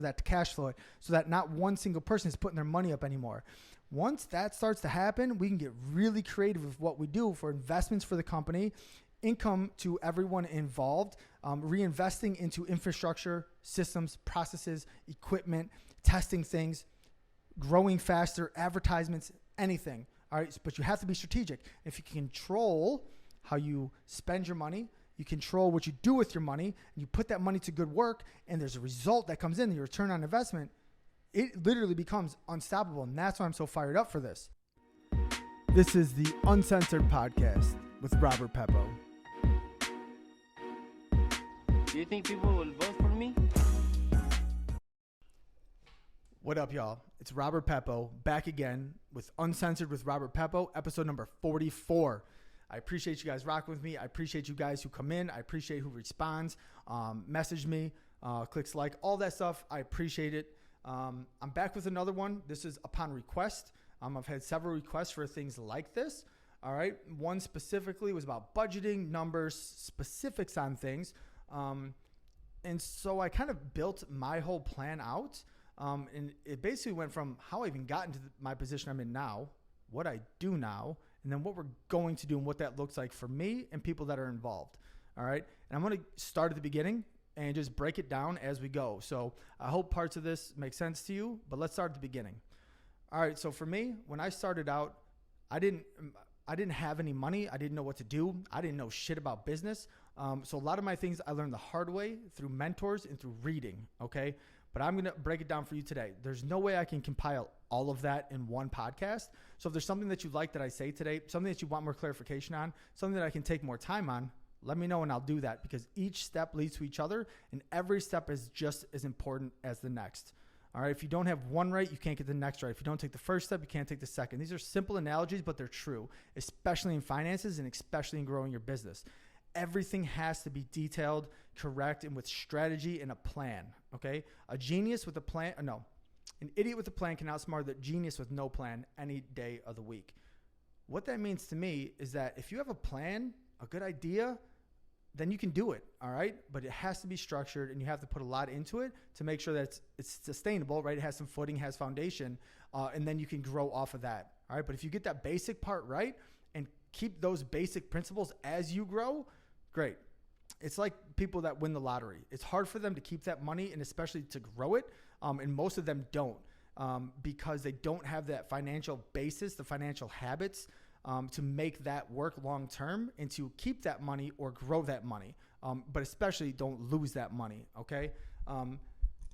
that to cash flow it so that not one single person is putting their money up anymore. Once that starts to happen, we can get really creative with what we do for investments for the company, income to everyone involved, reinvesting into infrastructure, systems, processes, equipment, testing things, growing faster, advertisements, anything. All right, but you have to be strategic. If you can control how you spend your money, you control what you do with your money, and you put that money to good work, and there's a result that comes in, your return on investment, it literally becomes unstoppable. And that's why I'm so fired up for this. This is the Uncensored podcast with Robert Peppo. Do you think people will vote for me? What up, y'all? It's Robert Peppo back again with Uncensored with Robert Peppo, episode number 44. I appreciate you guys rocking with me. I appreciate you guys who come in. I appreciate who responds, message me, clicks like, all that stuff. I appreciate it. I'm back with another one. This is upon request. I've had several requests for things like this. All right. One specifically was about budgeting, numbers, specifics on things. And so I kind of built my whole plan out. And it basically went from how I even got into my position I'm in now, what I do now, and then what we're going to do and what that looks like for me and people that are involved. All right. And I'm going to start at the beginning and just break it down as we go. So I hope parts of this make sense to you, but let's start at the beginning. All right. So for me, when I started out, I didn't have any money. I didn't know what to do. I didn't know shit about business. So a lot of my things I learned the hard way through mentors and through reading. Okay. But I'm going to break it down for you today. There's no way I can compile all of that in one podcast. So if there's something that you like that I say today, something that you want more clarification on, something that I can take more time on, let me know and I'll do that, because each step leads to each other and every step is just as important as the next. All right. If you don't have one right, you can't get the next right. If you don't take the first step, you can't take the second. These are simple analogies, but they're true, especially in finances and especially in growing your business. Everything has to be detailed, correct, and with strategy and a plan. Okay. A genius with a plan, an idiot with a plan can outsmart the genius with no plan any day of the week. What that means to me is that if you have a plan, a good idea, then you can do it. All right. But it has to be structured and you have to put a lot into it to make sure that it's sustainable, right? It has some footing, has foundation, and then you can grow off of that. All right. But if you get that basic part right and keep those basic principles as you grow, great. It's like people that win the lottery. It's hard for them to keep that money and especially to grow it. And most of them don't because they don't have that financial basis, the financial habits to make that work long term and to keep that money or grow that money. But especially don't lose that money. Okay.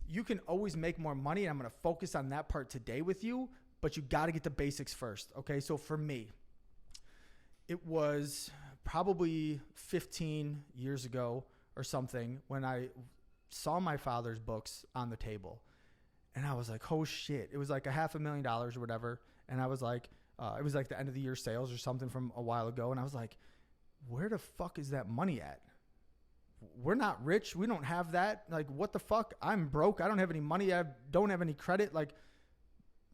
You can always make more money. And I'm going to focus on that part today with you, but you got to get the basics first. Okay. So for me, it was probably 15 years ago or something when I saw my father's books on the table and I was like, oh shit, it was like $500,000 or whatever. And I was like, it was like the end of the year sales or something from a while ago. And I was like, where the fuck is that money at? We're not rich. We don't have that. Like, what the fuck? I'm broke. I don't have any money. I don't have any credit. Like,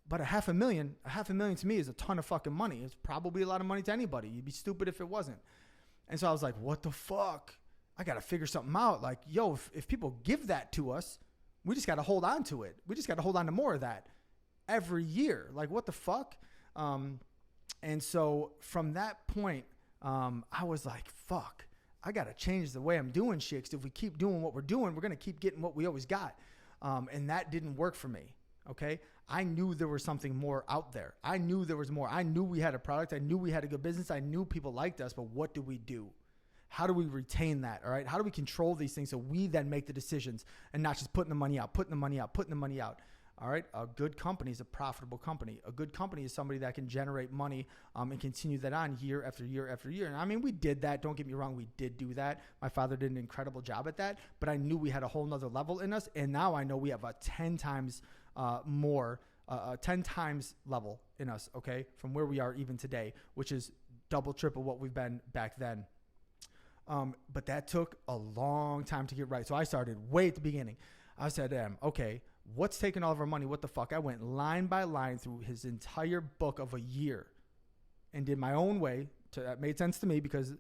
but $500,000 to me is a ton of fucking money. It's probably a lot of money to anybody. You'd be stupid if it wasn't. And so I was like, what the fuck? I got to figure something out. Like, yo, if people give that to us, we just got to hold on to it. We just got to hold on to more of that every year. Like, what the fuck? And so from that point, I was like, fuck, I got to change the way I'm doing shit. 'Cause if we keep doing what we're doing, we're going to keep getting what we always got. And that didn't work for me. Okay. I knew there was something more out there. I knew there was more. I knew we had a product. I knew we had a good business. I knew people liked us, but what do we do? How do we retain that? All right. How do we control these things so we then make the decisions and not just putting the money out. All right. A good company is a profitable company. A good company is somebody that can generate money and continue that on year after year after year. And I mean, we did that. Don't get me wrong. We did do that. My father did an incredible job at that, but I knew we had a whole nother level in us. And now I know we have a 10 times more, 10 times level in us, okay, from where we are even today, which is double, triple what we've been back then. But that took a long time to get right. So I started way at the beginning. I said, okay, what's taking all of our money? What the fuck? I went line by line through his entire book of a year and did my own way. That made sense to me because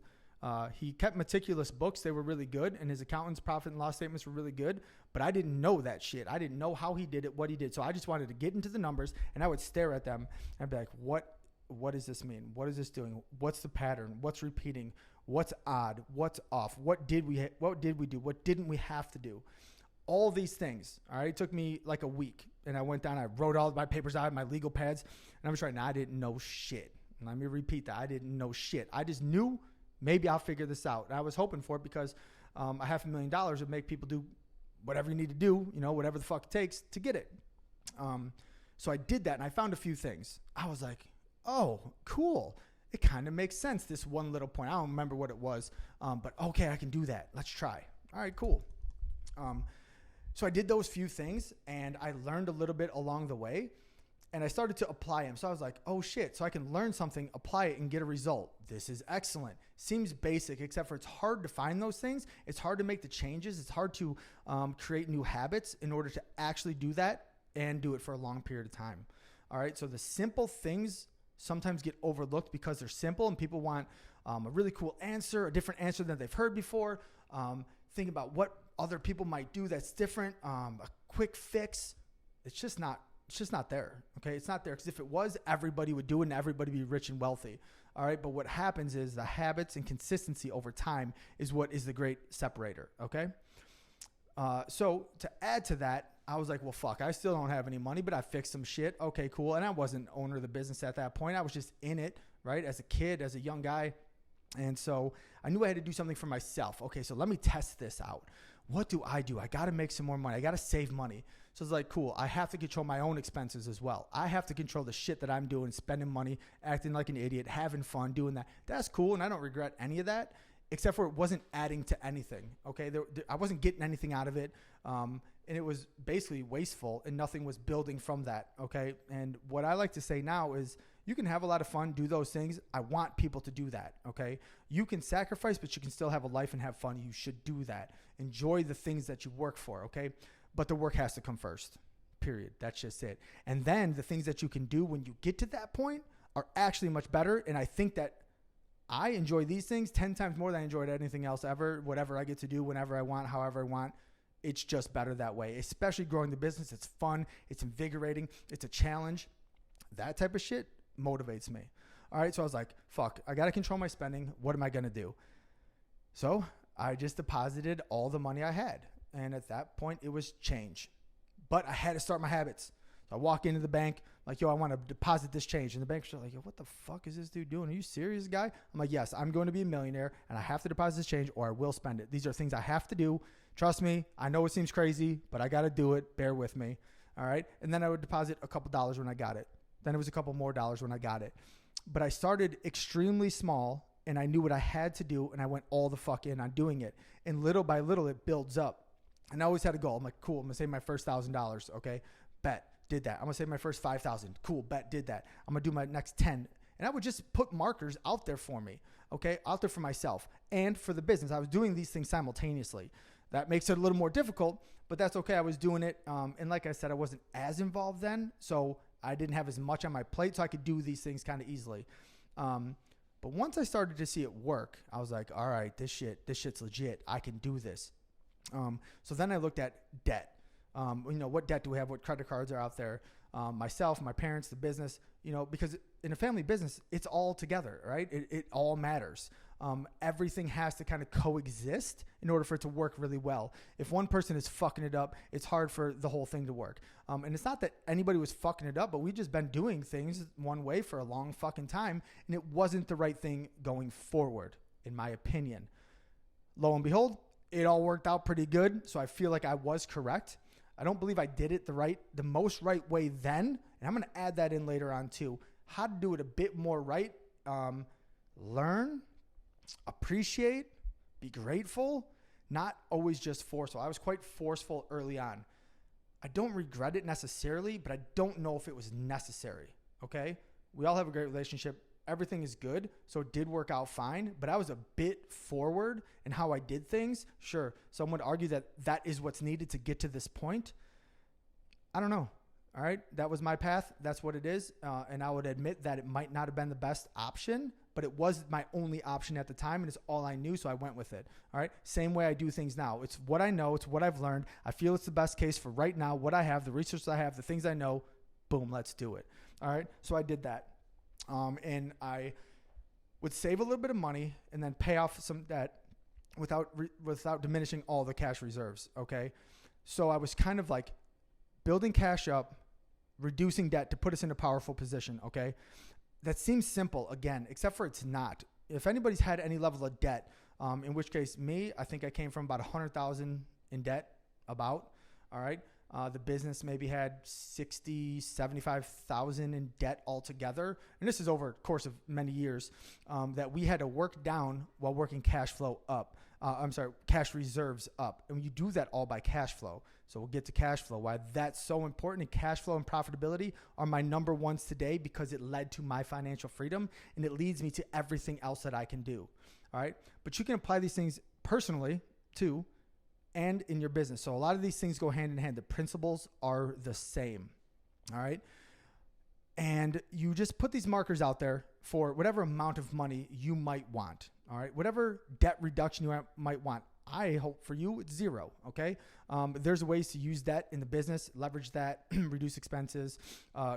He kept meticulous books. They were really good. And his accountant's profit and loss statements were really good. But I didn't know that shit. I didn't know how he did it, what he did. So I just wanted to get into the numbers, and I would stare at them and be like, what does this mean? What is this doing? What's the pattern? What's repeating? What's odd? What's off? What did we do? What didn't we have to do? All these things. All right. It took me like a week, and I went down, I wrote all my papers out, my legal pads, and I was writing, I didn't know shit. And let me repeat that. I didn't know shit. I just knew maybe I'll figure this out. And I was hoping for it because $500,000 would make people do whatever you need to do, whatever the fuck it takes to get it. So I did that, and I found a few things. I was like, oh, cool. It kind of makes sense, this one little point. I don't remember what it was, but okay, I can do that. Let's try. All right, cool. So I did those few things, and I learned a little bit along the way, and I started to apply them. So I was like, oh shit, so I can learn something, apply it, and get a result. This is excellent. Seems basic, except for it's hard to find those things. It's hard to make the changes. It's hard to create new habits in order to actually do that and do it for a long period of time. All right, so the simple things sometimes get overlooked because they're simple, and people want a really cool answer, a different answer than they've heard before. Think about what other people might do that's different. A quick fix. It's just not there. Okay. It's not there. Because if it was, everybody would do it and everybody would be rich and wealthy. All right. But what happens is the habits and consistency over time is what is the great separator. Okay. So to add to that, I was like, well, fuck, I still don't have any money, but I fixed some shit. Okay, cool. And I wasn't owner of the business at that point. I was just in it, right? As a kid, as a young guy. And so I knew I had to do something for myself. Okay, so let me test this out. What do? I got to make some more money. I got to save money. So it's like, cool. I have to control my own expenses as well. I have to control the shit that I'm doing, spending money, acting like an idiot, having fun, doing that. That's cool, and I don't regret any of that, except for it wasn't adding to anything. Okay, I wasn't getting anything out of it, and it was basically wasteful, and nothing was building from that. Okay, and what I like to say now is, you can have a lot of fun, do those things. I want people to do that, okay? You can sacrifice, but you can still have a life and have fun. You should do that. Enjoy the things that you work for, okay? But the work has to come first, period. That's just it. And then the things that you can do when you get to that point are actually much better. And I think that I enjoy these things 10 times more than I enjoyed anything else ever. Whatever I get to do, whenever I want, however I want. It's just better that way, especially growing the business. It's fun. It's invigorating. It's a challenge. That type of shit motivates me. All right. So I was like, fuck, I got to control my spending. What am I going to do? So I just deposited all the money I had. And at that point it was change, but I had to start my habits. So I walk into the bank like, yo, I want to deposit this change. And the bank's like, yo, what the fuck is this dude doing? Are you serious, guy? I'm like, yes, I'm going to be a millionaire and I have to deposit this change or I will spend it. These are things I have to do. Trust me. I know it seems crazy, but I got to do it. Bear with me. All right. And then I would deposit a couple dollars when I got it. Then it was a couple more dollars when I got it. But I started extremely small and I knew what I had to do and I went all the fuck in on doing it. And little by little, it builds up. And I always had a goal. I'm like, cool, I'm going to save my first $1,000. Okay, bet, did that. I'm going to save my first 5,000. Cool, bet, did that. I'm going to do my next 10. And I would just put markers out there for me, okay, out there for myself and for the business. I was doing these things simultaneously. That makes it a little more difficult, but that's okay. I was doing it. And like I said, I wasn't as involved then. So I didn't have as much on my plate, so I could do these things kind of easily. But once I started to see it work, I was like, all right, this shit's legit. I can do this. So then I looked at debt. What debt do we have? What credit cards are out there? Myself, my parents, the business, because in a family business, it's all together, right? It all matters. Everything has to kind of coexist in order for it to work really well. If one person is fucking it up, it's hard for the whole thing to work. And it's not that anybody was fucking it up, but we've just been doing things one way for a long fucking time, and it wasn't the right thing going forward, in my opinion. Lo and behold, it all worked out pretty good, so I feel like I was correct. I don't believe I did it the most right way then, and I'm going to add that in later on too. How to do it a bit more right. Learn, appreciate, be grateful, not always just forceful. I was quite forceful early on. I don't regret it necessarily, but I don't know if it was necessary, okay? We all have a great relationship. Everything is good, so it did work out fine, but I was a bit forward in how I did things. Sure, some would argue that that is what's needed to get to this point. I don't know, all right? That was my path. That's what it is, and I would admit that it might not have been the best option, but it was my only option at the time, and it's all I knew, so I went with it. All right. Same way I do things now. It's what I know. It's what I've learned. I feel it's the best case for right now, what I have, the research I have, the things I know. Boom, let's do it. All right. So I did that. And I would save a little bit of money and then pay off some debt without diminishing all the cash reserves. Okay. So I was kind of like building cash up, reducing debt to put us in a powerful position. Okay. That seems simple again, except for it's not. If anybody's had any level of debt, in which case I think I came from about 100,000 in debt about. All right. The business maybe had 60, 75,000 in debt altogether. And this is over a course of many years, that we had to work down while working cash reserves up. And you do that all by cash flow. So we'll get to cash flow, why that's so important. And cash flow and profitability are my number ones today because it led to my financial freedom and it leads me to everything else that I can do. All right. But you can apply these things personally too, and in your business. So a lot of these things go hand in hand. The principles are the same. All right. And you just put these markers out there for whatever amount of money you might want. All right. Whatever debt reduction you might want. I hope for you it's zero. Okay. There's ways to use debt in the business, leverage that, reduce expenses,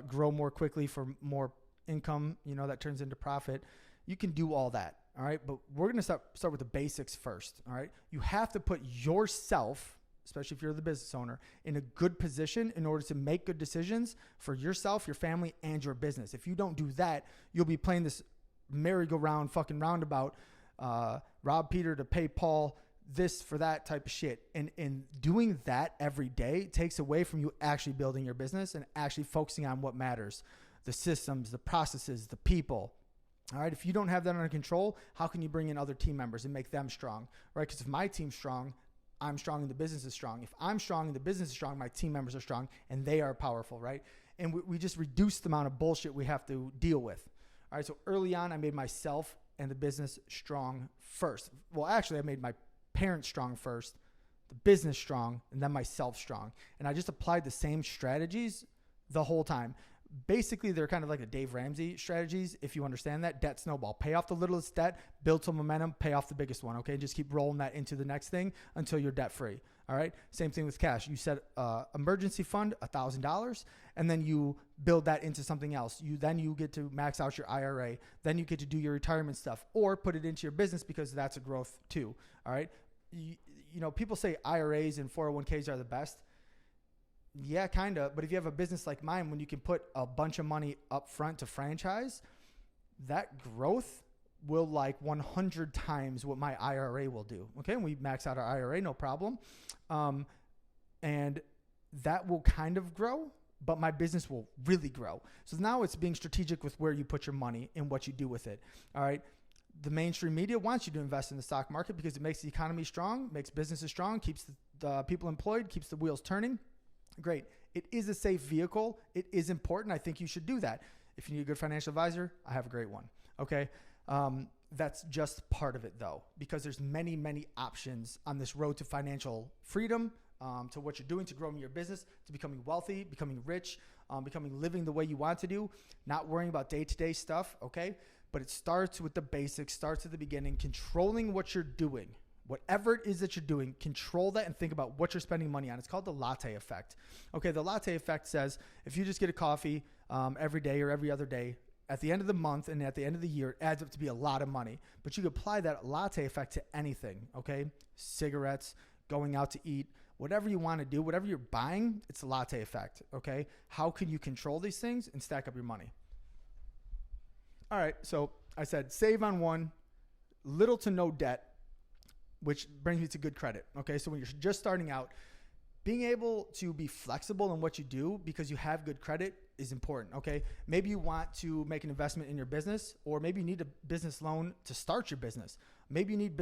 grow more quickly for more income, that turns into profit. You can do all that. All right. But we're going to start with the basics first. All right. You have to put yourself, especially if you're the business owner, in a good position in order to make good decisions for yourself, your family, and your business. If you don't do that, you'll be playing this merry-go-round fucking roundabout, rob Peter to pay Paul, this for that type of shit. And doing that every day takes away from you actually building your business and actually focusing on what matters, the systems, the processes, the people. All right. If you don't have that under control, how can you bring in other team members and make them strong? Right. Because if my team's strong, I'm strong and the business is strong. If I'm strong and the business is strong, my team members are strong and they are powerful. Right. And we just reduce the amount of bullshit we have to deal with. All right. So early on, I made myself and the business strong first. Well, actually, I made my parents strong first, the business strong, and then myself strong. And I just applied the same strategies the whole time. Basically, they're kind of like the Dave Ramsey strategies, if you understand that. Debt snowball. Pay off the littlest debt, build some momentum, pay off the biggest one, okay? Just keep rolling that into the next thing until you're debt-free, all right? Same thing with cash. You set emergency fund, $1,000, and then you build that into something else. Then you get to max out your IRA. Then you get to do your retirement stuff or put it into your business because that's a growth too, all right? People say IRAs and 401ks are the best. Yeah, kind of. But if you have a business like mine, when you can put a bunch of money up front to franchise, that growth will like 100 times what my IRA will do. Okay. And we max out our IRA, no problem. And that will kind of grow, but my business will really grow. So now it's being strategic with where you put your money and what you do with it. All right. The mainstream media wants you to invest in the stock market because it makes the economy strong, makes businesses strong, keeps the people employed, keeps the wheels turning. Great. It is a safe vehicle. It is important. I think you should do that. If you need a good financial advisor, I have a great one. Okay. That's just part of it though, because there's many, many options on this road to financial freedom, to what you're doing to growing your business, to becoming wealthy, becoming rich, living the way you want to do, not worrying about day-to-day stuff. Okay. But it starts with the basics, starts at the beginning, controlling what you're doing. Whatever it is that you're doing, control that and think about what you're spending money on. It's called the latte effect. Okay, the latte effect says if you just get a coffee every day or every other day, at the end of the month and at the end of the year, it adds up to be a lot of money. But you can apply that latte effect to anything, okay? Cigarettes, going out to eat, whatever you want to do, whatever you're buying, it's a latte effect, okay? How can you control these things and stack up your money? All right, so I said save on one, little to no debt, which brings me to good credit. Okay. So when you're just starting out, being able to be flexible in what you do because you have good credit is important. Okay. Maybe you want to make an investment in your business, or maybe you need a business loan to start your business. Maybe you need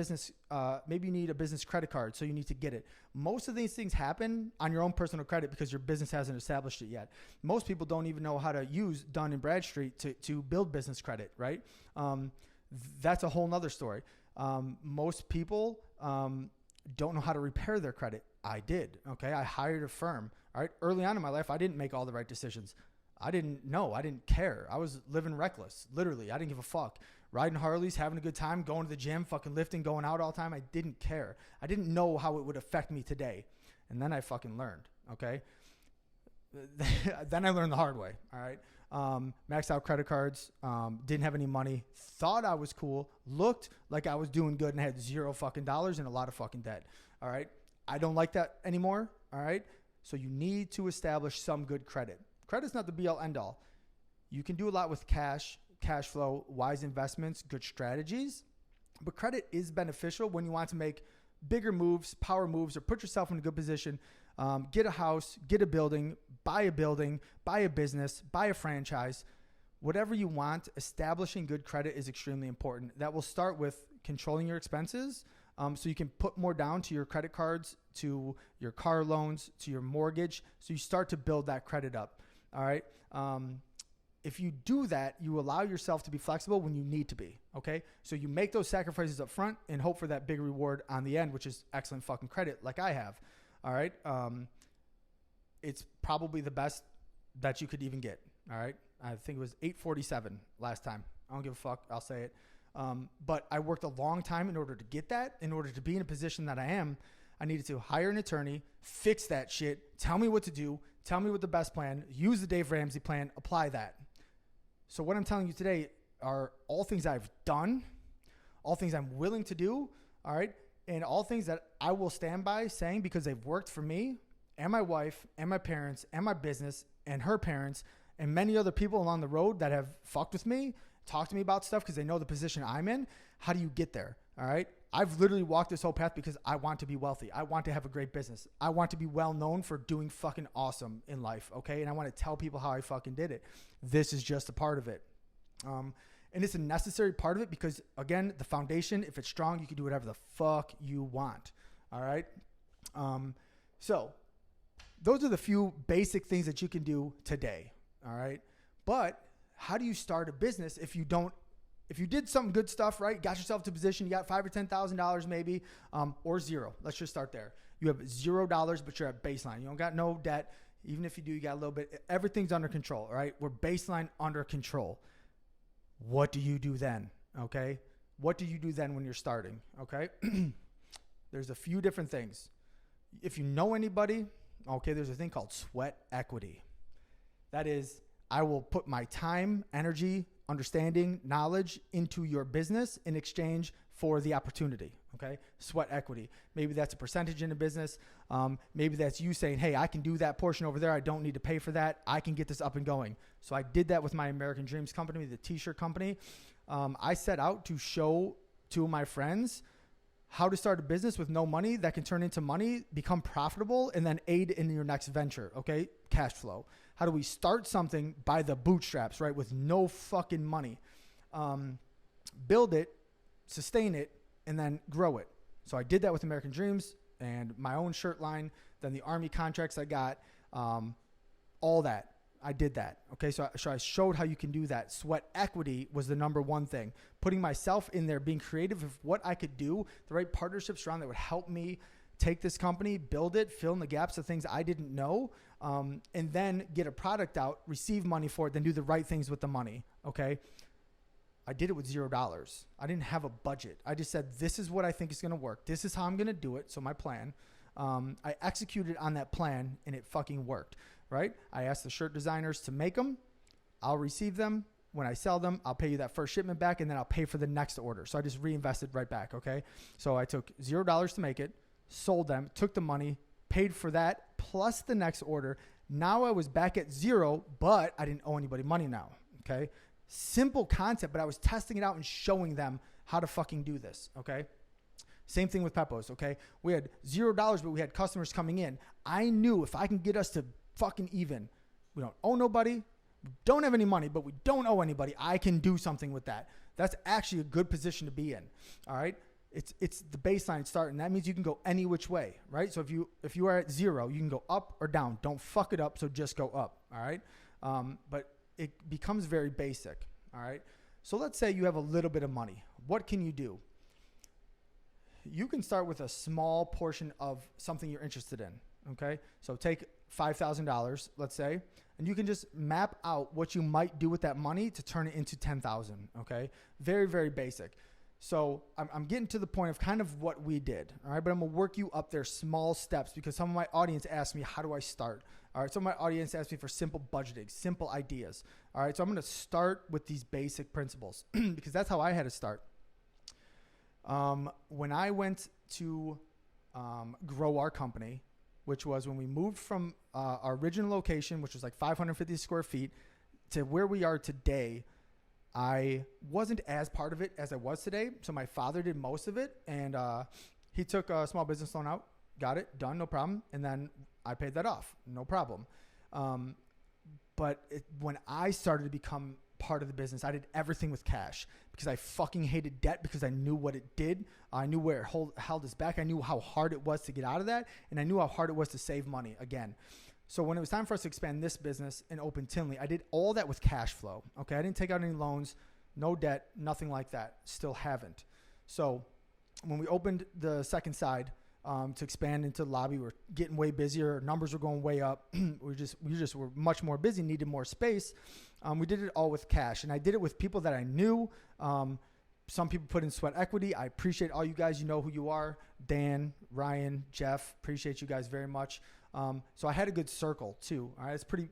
a business credit card. So you need to get it. Most of these things happen on your own personal credit because your business hasn't established it yet. Most people don't even know how to use Dun & Bradstreet to build business credit, right? That's a whole nother story. Most people don't know how to repair their credit. I did. Okay. I hired a firm. All right. Early on in my life, I didn't make all the right decisions. I didn't know. I didn't care. I was living reckless. Literally. I didn't give a fuck. riding Harleys, having a good time, going to the gym, fucking lifting, going out all the time. I didn't care. I didn't know how it would affect me today. And then I fucking learned, okay? Then I learned the hard way, all right? Maxed out credit cards, didn't have any money, thought I was cool, looked like I was doing good and had $0 fucking dollars and a lot of fucking debt, all right? I don't like that anymore, all right? So you need to establish some good credit. Credit's not the be-all, end-all. You can do a lot with cash flow, wise investments, good strategies. But credit is beneficial when you want to make bigger moves, power moves, or put yourself in a good position. Get a house, get a building, buy a business, buy a franchise. Whatever you want, establishing good credit is extremely important. That will start with controlling your expenses, so you can put more down to your credit cards, to your car loans, to your mortgage. So you start to build that credit up. All right. If you do that, you allow yourself to be flexible when you need to be, okay? So you make those sacrifices up front and hope for that big reward on the end, which is excellent fucking credit like I have, all right? It's probably the best that you could even get, all right? I think it was 847 last time. I don't give a fuck. I'll say it. But I worked a long time in order to get that. In order to be in a position that I am, I needed to hire an attorney, fix that shit, tell me what to do, tell me what the best plan, use the Dave Ramsey plan, apply that. So what I'm telling you today are all things I've done, all things I'm willing to do, all right, and all things that I will stand by saying because they've worked for me and my wife and my parents and my business and her parents and many other people along the road that have fucked with me, talked to me about stuff because they know the position I'm in. How do you get there, all right? I've literally walked this whole path because I want to be wealthy. I want to have a great business. I want to be well known for doing fucking awesome in life, okay? And I want to tell people how I fucking did it. This is just a part of it. And it's a necessary part of it because, again, the foundation, if it's strong, you can do whatever the fuck you want, all right? So those are the few basic things that you can do today, all right? But how do you start a business if you did some good stuff, right? Got yourself to a position, you got $5,000 or $10,000 maybe, or zero. Let's just start there. You have $0, but you're at baseline. You don't got no debt. Even if you do, you got a little bit. Everything's under control, all right? We're baseline under control. What do you do then, okay? What do you do then when you're starting, okay? There's a few different things. If you know anybody, okay, there's a thing called sweat equity. That is, I will put my time, energy, understanding, knowledge into your business in exchange for the opportunity, okay? Sweat equity. Maybe that's a percentage in a business. Maybe that's you saying, hey, I can do that portion over there. I don't need to pay for that. I can get this up and going. So I did that with my American Dreams company, the t-shirt company. I set out to show two of my friends how to start a business with no money that can turn into money, become profitable, and then aid in your next venture, okay? Cash flow. How do we start something by the bootstraps, right? With no fucking money. Build it, sustain it, and then grow it. So I did that with American Dreams and my own shirt line, then the Army contracts I got, all that. I did that. Okay, so I showed how you can do that. Sweat equity was the number one thing. Putting myself in there, being creative of what I could do, the right partnerships around that would help me take this company, build it, fill in the gaps of things I didn't know, and then get a product out, receive money for it, then do the right things with the money, okay? I did it with $0. I didn't have a budget. I just said, this is what I think is going to work. This is how I'm going to do it. So my plan, I executed on that plan and it fucking worked, right? I asked the shirt designers to make them. I'll receive them. When I sell them, I'll pay you that first shipment back and then I'll pay for the next order. So I just reinvested right back, okay? So I took $0 to make it, sold them, took the money, paid for that, plus the next order. Now I was back at zero, but I didn't owe anybody money now, okay? Simple concept, but I was testing it out and showing them how to fucking do this, okay? Same thing with Peppo's, okay? We had $0, but we had customers coming in. I knew if I can get us to fucking even, we don't owe nobody, we don't have any money, but we don't owe anybody. I can do something with that. That's actually a good position to be in, all right? It's the baseline start, and that means you can go any which way, right? So if you are at zero, you can go up or down. Don't fuck it up, so just go up, all right? But it becomes very basic, all right? So let's say you have a little bit of money. What can you do? You can start with a small portion of something you're interested in, okay? So take $5,000, let's say, and you can just map out what you might do with that money to turn it into 10,000. Okay. Very, very basic. So I'm getting to the point of kind of what we did. All right. But I'm going to work you up there small steps because some of my audience asked me, how do I start? All right. Some of my audience asked me for simple budgeting, simple ideas. All right. So I'm going to start with these basic principles because that's how I had to start. When I went to grow our company, which was when we moved from our original location, which was like 550 square feet, to where we are today, I wasn't as part of it as I was today. So my father did most of it, and he took a small business loan out, got it, done, no problem. And then I paid that off, no problem. When I started to become part of the business, I did everything with cash because I fucking hated debt because I knew what it did. I knew where it held us back. I knew how hard it was to get out of that. And I knew how hard it was to save money again. So when it was time for us to expand this business and open Tinley, I did all that with cash flow. Okay. I didn't take out any loans, no debt, nothing like that. Still haven't. So when we opened the second side, to expand into the lobby, we're getting way busier. Numbers were going way up. we just were much more busy, needed more space. We did it all with cash, and I did it with people that I knew. Some people put in sweat equity. I appreciate all you guys. You know who you are. Dan, Ryan, Jeff, appreciate you guys very much. So I had a good circle too. All right. It's pretty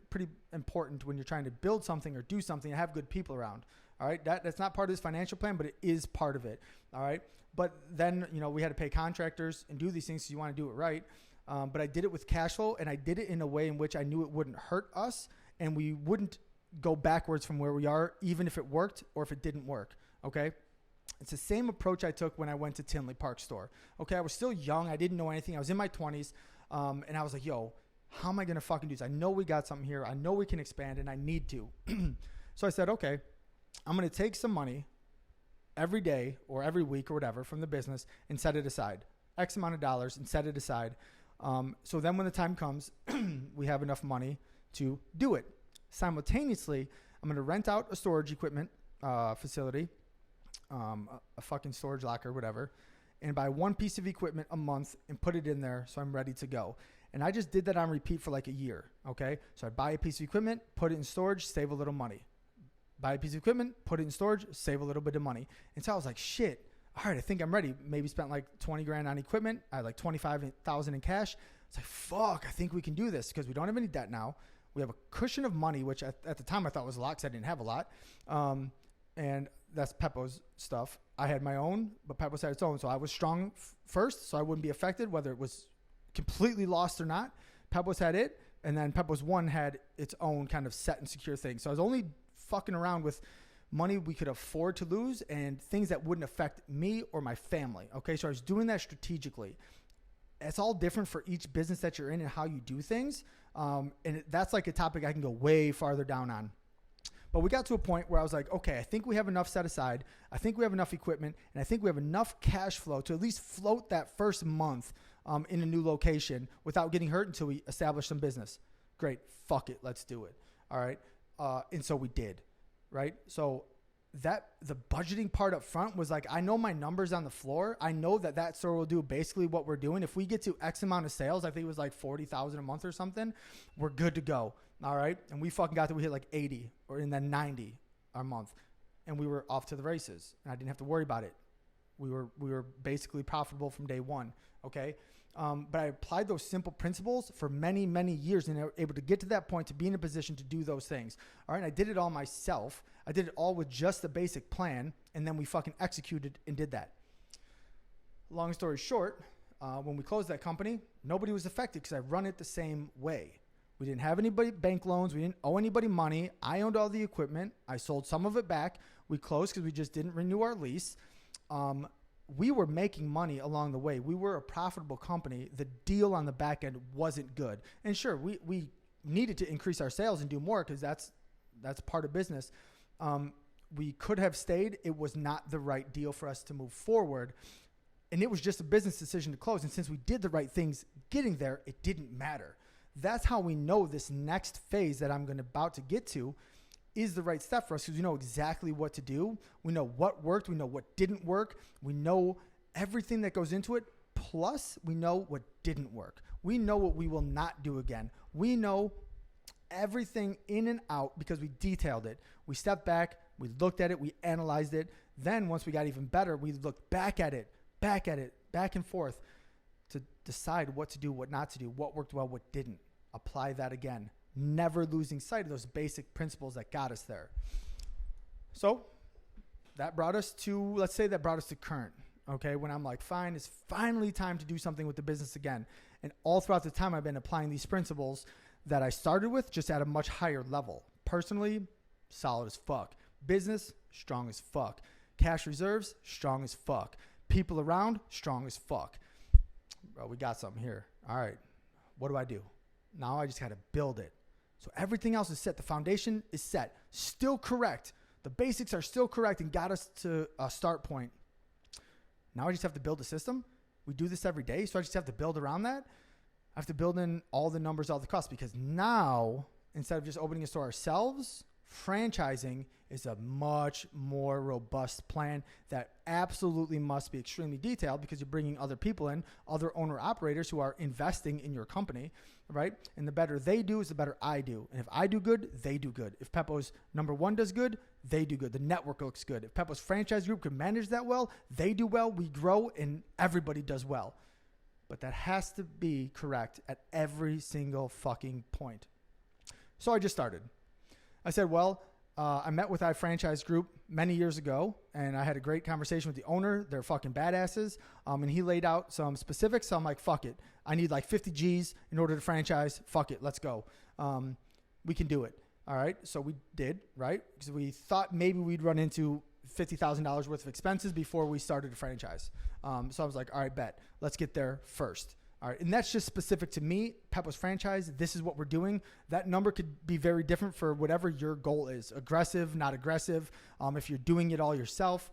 important when you're trying to build something or do something to have good people around. All right. That's not part of this financial plan, but it is part of it. All right. But then, we had to pay contractors and do these things. So you want to do it right. But I did it with cash flow, and I did it in a way in which I knew it wouldn't hurt us and we wouldn't go backwards from where we are, even if it worked or if it didn't work. Okay. It's the same approach I took when I went to Tinley Park store. Okay. I was still young. I didn't know anything. I was in my 20s. And I was like, yo, how am I going to fucking do this? I know we got something here. I know we can expand, and I need to. So I said, okay, I'm going to take some money every day or every week or whatever from the business and set it aside, X amount of dollars, and set it aside. So then when the time comes, we have enough money to do it. Simultaneously, I'm going to rent out a storage equipment facility, a fucking storage locker, whatever, and buy one piece of equipment a month and put it in there so I'm ready to go. And I just did that on repeat for like a year, okay? So I'd buy a piece of equipment, put it in storage, save a little money. Buy a piece of equipment, put it in storage, save a little bit of money. And so I was like, shit, all right, I think I'm ready. Maybe spent like 20 grand on equipment. I had like 25,000 in cash. It's like, fuck, I think we can do this because we don't have any debt now. We have a cushion of money, which at the time I thought was a lot because I didn't have a lot. And that's Peppo's stuff. I had my own, but Peppo's had its own. So I was strong first, so I wouldn't be affected whether it was completely lost or not. Peppo's had it, and then Peppo's one had its own kind of set and secure thing. So I was only fucking around with money we could afford to lose and things that wouldn't affect me or my family. Okay, so I was doing that strategically. It's all different for each business that you're in and how you do things. And that's like a topic I can go way farther down on. But we got to a point where I was like, okay, I think we have enough set aside. I think we have enough equipment, and I think we have enough cash flow to at least float that first month in a new location without getting hurt until we establish some business. Great. Fuck it. Let's do it. All right. And so we did. Right. So the budgeting part up front was like, I know my numbers on the floor. I know that store will do basically what we're doing. If we get to X amount of sales, I think it was like 40,000 a month or something, we're good to go. All right. And we fucking got to, we hit like 80 or in then 90 a month, and we were off to the races, and I didn't have to worry about it. We were basically profitable from day one. Okay. But I applied those simple principles for many, many years and able to get to that point to be in a position to do those things. All right. I did it all myself. I did it all with just the basic plan. And then we fucking executed and did that. Long story short, when we closed that company, nobody was affected because I run it the same way. We didn't have anybody bank loans. We didn't owe anybody money. I owned all the equipment. I sold some of it back. We closed because we just didn't renew our lease. We were making money along the way. We were a profitable company. The deal on the back end wasn't good. And sure, we needed to increase our sales and do more because that's part of business. We could have stayed. It was not the right deal for us to move forward. And it was just a business decision to close. And since we did the right things getting there, it didn't matter. That's how we know this next phase that I'm about to get to is the right step for us, because we know exactly what to do. We know what worked. We know what didn't work. We know everything that goes into it. Plus, we know what didn't work. We know what we will not do again. We know everything in and out because we detailed it. We stepped back, we looked at it, we analyzed it. Then once we got even better, we looked back and forth to decide what to do, what not to do, what worked well, what didn't. Apply that again. Never losing sight of those basic principles that got us there. So that brought us to, let's say that brought us to current. Okay, when I'm like, fine, it's finally time to do something with the business again. And all throughout the time, I've been applying these principles that I started with, just at a much higher level. Personally, solid as fuck. Business, strong as fuck. Cash reserves, strong as fuck. People around, strong as fuck. Bro, we got something here. All right, what do I do? Now I just got to build it. So everything else is set. The foundation is set. Still correct. The basics are still correct and got us to a start point. Now I just have to build a system. We do this every day, so I just have to build around that. I have to build in all the numbers, all the costs, because now, instead of just opening a store ourselves, franchising is a much more robust plan that absolutely must be extremely detailed, because you're bringing other people in, other owner-operators who are investing in your company, right? And the better they do is the better I do. And if I do good, they do good. If Peppo's number one does good, they do good. The network looks good. If Peppo's franchise group can manage that well, they do well, we grow, and everybody does well. But that has to be correct at every single fucking point. So I just started. I said, well, I met with iFranchise Group many years ago, and I had a great conversation with the owner. They're fucking badasses. And he laid out some specifics. So I'm like, fuck it. I need like 50 G's in order to franchise. Fuck it. Let's go. We can do it. All right. So we did, right? Because we thought maybe we'd run into $50,000 worth of expenses before we started a franchise. So I was like, all right, bet. Let's get there first. All right. And that's just specific to me, Peppo's franchise. This is what we're doing. That number could be very different for whatever your goal is. Aggressive, not aggressive. If you're doing it all yourself,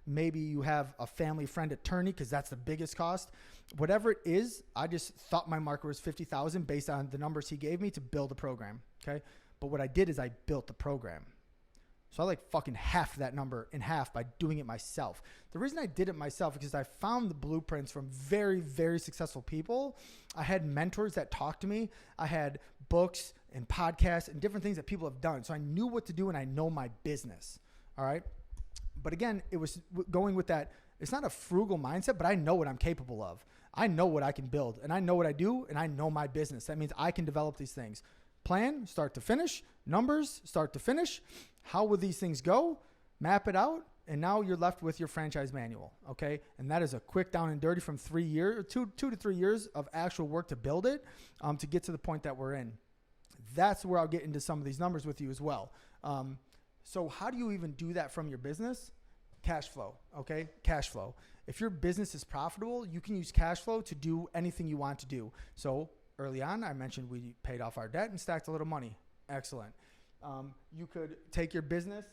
maybe you have a family friend attorney, because that's the biggest cost. Whatever it is, I just thought my marker was 50,000 based on the numbers he gave me to build a program. Okay. But what I did is I built the program. So I like fucking half that number in half by doing it myself. The reason I did it myself is because I found the blueprints from very, very successful people. I had mentors that talked to me. I had books and podcasts and different things that people have done. So I knew what to do, and I know my business. All right. But again, it was going with that. It's not a frugal mindset, but I know what I'm capable of. I know what I can build, and I know what I do, and I know my business. That means I can develop these things. Plan, start to finish, numbers, start to finish. How will these things go? Map it out, and now you're left with your franchise manual, okay? And that is a quick down and dirty from 3 years, 2 to 3 years of actual work to build it, to get to the point that we're in. That's where I'll get into some of these numbers with you as well. So how do you even do that from your business? Cash flow, okay? Cash flow. If your business is profitable, you can use cash flow to do anything you want to do. So early on, I mentioned we paid off our debt and stacked a little money. Excellent. You could take your business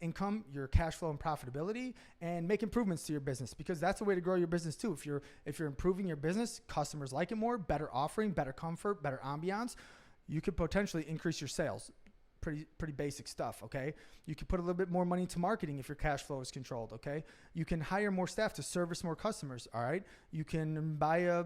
income, your cash flow and profitability, and make improvements to your business, because that's the way to grow your business too. If you're improving your business, customers like it more, better offering, better comfort, better ambiance, you could potentially increase your sales. Pretty basic stuff, okay? You can put a little bit more money into marketing if your cash flow is controlled, okay? You can hire more staff to service more customers, all right? You can buy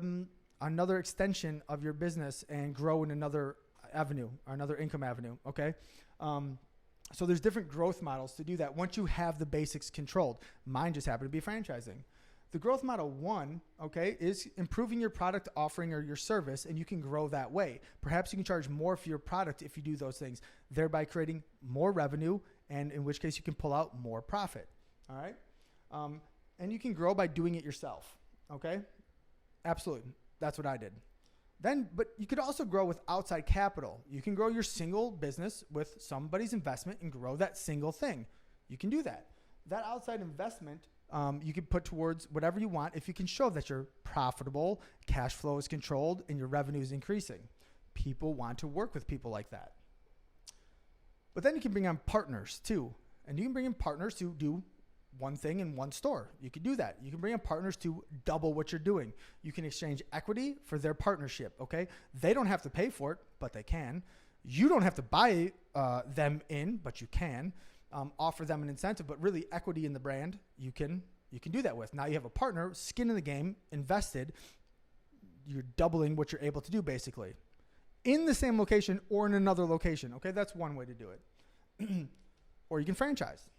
another extension of your business and grow in another avenue or another income avenue, okay? So there's different growth models to do that once you have the basics controlled. Mine just happened to be franchising. The growth model 1, okay, is improving your product offering or your service, and you can grow that way. Perhaps you can charge more for your product if you do those things, thereby creating more revenue, and in which case you can pull out more profit, all right? And you can grow by doing it yourself, okay? Absolutely. That's what I did. But you could also grow with outside capital. You can grow your single business with somebody's investment and grow that single thing. You can do that. That outside investment, you can put towards whatever you want if you can show that you're profitable, cash flow is controlled, and your revenue is increasing. People want to work with people like that. But then you can bring on partners too. And you can bring in partners to do one thing in one store. You can do that. You can bring in partners to double what you're doing. You can exchange equity for their partnership, okay? They don't have to pay for it, but they can. You don't have to buy them in, but you can. Offer them an incentive, but really equity in the brand, you can do that with. Now you have a partner, skin in the game, invested. you're doubling what you're able to do basically in the same location or in another location. Okay, that's one way to do it. Or you can franchise.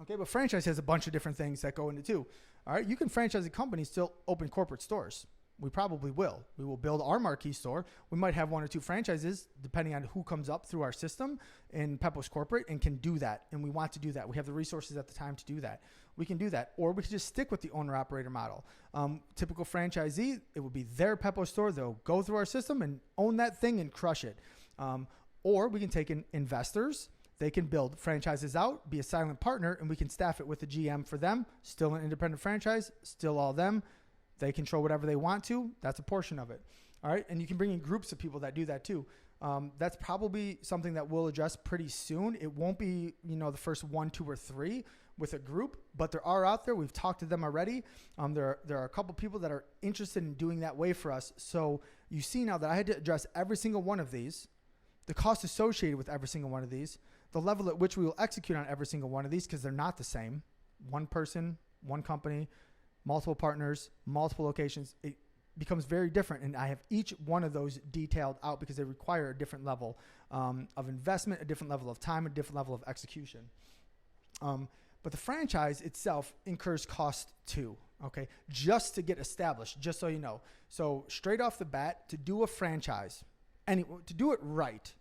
Okay, but franchise has a bunch of different things that go into too. All right, you can franchise a company, still open corporate stores. We probably will. We will build our marquee store. We might have 1 or 2 franchises depending on who comes up through our system in Peppo's corporate and can do that. And we want to do that. We have the resources at the time to do that. We can do that. Or we can just stick with the owner-operator model. Typical franchisee, it would be their Peppo store. They'll go through our system and own that thing and crush it. Or we can take in investors. They can build franchises out, be a silent partner, and we can staff it with the GM for them. Still an independent franchise, still all them. They control whatever they want to. That's a portion of it. All right. And you can bring in groups of people that do that too. That's probably something that we'll address pretty soon. It won't be, the first 1, 2, or 3 with a group, but there are out there. We've talked to them already. There are a couple people that are interested in doing that way for us. So you see now that I had to address every single one of these, the cost associated with every single one of these, the level at which we will execute on every single one of these, because they're not the same. One person, one company, multiple partners, multiple locations. It becomes very different. And I have each one of those detailed out because they require a different level of investment, a different level of time, a different level of execution. But the franchise itself incurs cost too, okay? Just to get established, just so you know. So straight off the bat, to do a franchise, to do it right,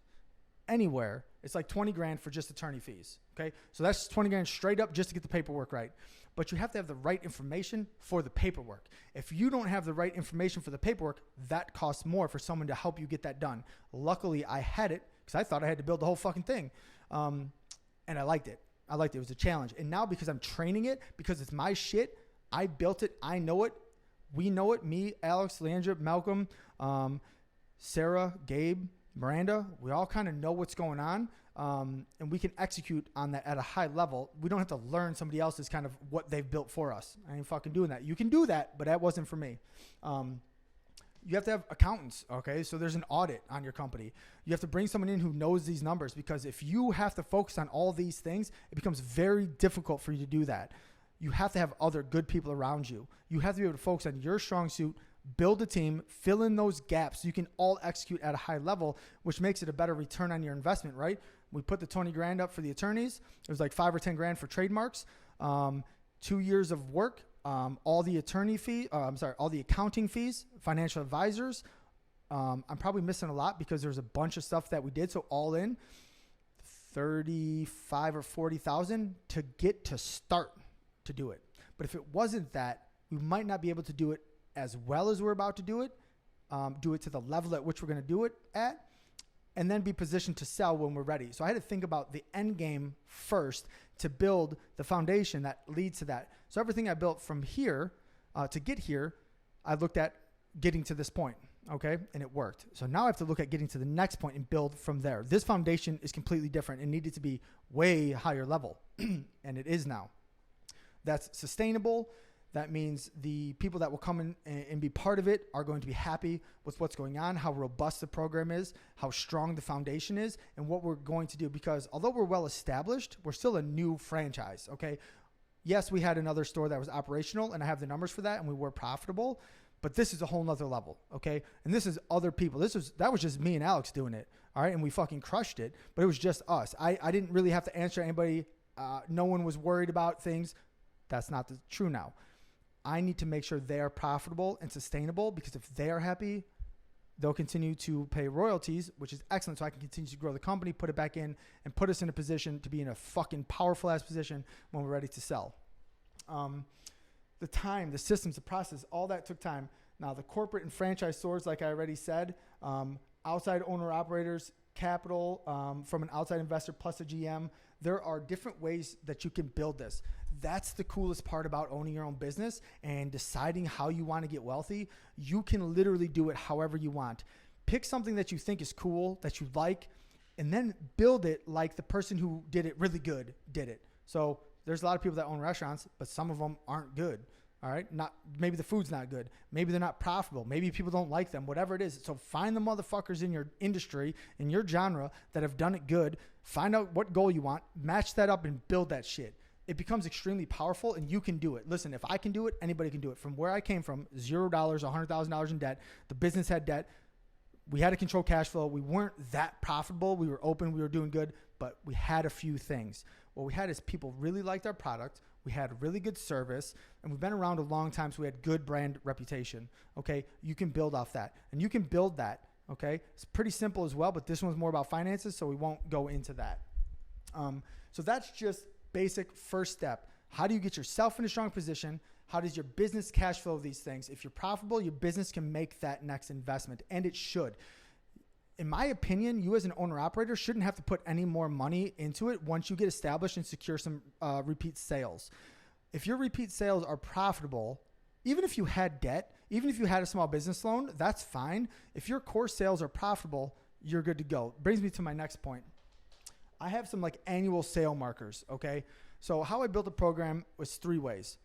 anywhere, it's like 20 grand for just attorney fees, okay? So that's 20 grand straight up just to get the paperwork right. But you have to have the right information for the paperwork. If you don't have the right information for the paperwork, that costs more for someone to help you get that done. Luckily, I had it because I thought I had to build the whole fucking thing. And I liked it. It was a challenge. And now because I'm training it, because it's my shit, I built it. I know it. We know it. Me, Alex, Leandra, Malcolm, Sarah, Gabe, Miranda, we all kind of know what's going on. And we can execute on that at a high level. We don't have to learn somebody else's kind of what they've built for us. I ain't fucking doing that. You can do that, but that wasn't for me. You have to have accountants, okay? So there's an audit on your company. You have to bring someone in who knows these numbers, because if you have to focus on all these things, it becomes very difficult for you to do that. You have to have other good people around you. You have to be able to focus on your strong suit, build a team, fill in those gaps so you can all execute at a high level, which makes it a better return on your investment, right? We put the 20 grand up for the attorneys. It was like 5 or 10 grand for trademarks, 2 years of work, all the all the accounting fees, financial advisors. I'm probably missing a lot because there's a bunch of stuff that we did. So all in 35 or 40,000 to get to start to do it. But if it wasn't that, we might not be able to do it as well as we're about to do it to the level at which we're going to do it at, and then be positioned to sell when we're ready. So I had to think about the end game first to build the foundation that leads to that. So everything I built from here to get here, I looked at getting to this point, okay? And it worked. So now I have to look at getting to the next point and build from there. This foundation is completely different and needed to be way higher level, and it is now. That's sustainable. That means the people that will come in and be part of it are going to be happy with what's going on, how robust the program is, how strong the foundation is, and what we're going to do. Because although we're well established, we're still a new franchise, okay? Yes, we had another store that was operational, and I have the numbers for that, and we were profitable. But this is a whole nother level, okay? And this is other people. That was just me and Alex doing it, all right? And we fucking crushed it, but it was just us. I didn't really have to answer anybody. No one was worried about things. That's not true now. I need to make sure they are profitable and sustainable, because if they are happy, they'll continue to pay royalties, which is excellent. So I can continue to grow the company, put it back in, and put us in a position to be in a fucking powerful ass position when we're ready to sell. The time, the systems, the process, all that took time. Now the corporate and franchise stores, like I already said, outside owner operators, capital from an outside investor plus a GM. There are different ways that you can build this. That's the coolest part about owning your own business and deciding how you want to get wealthy. You can literally do it however you want. Pick something that you think is cool, that you like, and then build it like the person who did it really good did it. So there's a lot of people that own restaurants, but some of them aren't good. All right. Maybe the food's not good. Maybe they're not profitable. Maybe people don't like them, whatever it is. So find the motherfuckers in your industry, in your genre that have done it good. Find out what goal you want, match that up and build that shit. it becomes extremely powerful, and you can do it. Listen, if I can do it, anybody can do it. From where I came from, $0, $100,000 in debt. The business had debt. We had to control cash flow. We weren't that profitable. We were open. We were doing good, but we had a few things. What we had is people really liked our product. We had really good service, and we've been around a long time, so we had good brand reputation. Okay, you can build off that, and you can build that. Okay, it's pretty simple as well, but this one's more about finances, so we won't go into that. So that's just basic first step. How do you get yourself in a strong position? How does your business cash flow these things? If you're profitable, your business can make that next investment, and it should. In my opinion, you as an owner-operator shouldn't have to put any more money into it once you get established and secure some repeat sales. If your repeat sales are profitable, even if you had debt, even if you had a small business loan, that's fine. If your core sales are profitable, you're good to go. Brings me to my next point. I have some like annual sale markers, okay? So how I built the program was 3 ways.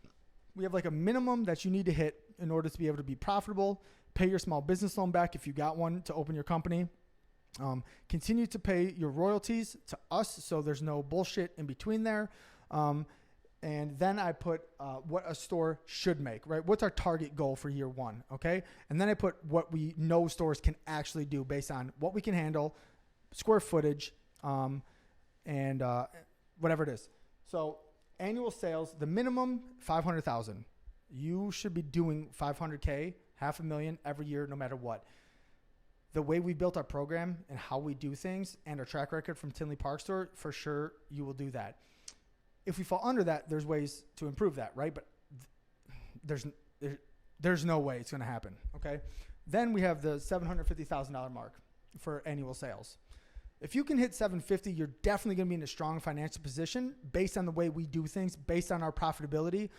We have like a minimum that you need to hit in order to be able to be profitable, pay your small business loan back if you got one to open your company, continue to pay your royalties to us so there's no bullshit in between there. And then I put what a store should make, right? What's our target goal for year 1, okay? And then I put what we know stores can actually do based on what we can handle, square footage, and whatever it is. So annual sales, the minimum, 500,000. You should be doing 500K, $500,000 every year, no matter what. The way we built our program and how we do things and our track record from Tinley Park Store, for sure you will do that. If we fall under that, there's ways to improve that, right? But there's no way it's going to happen, okay? Then we have the $750,000 mark for annual sales. If you can hit 750, you're definitely going to be in a strong financial position based on the way we do things, based on our profitability,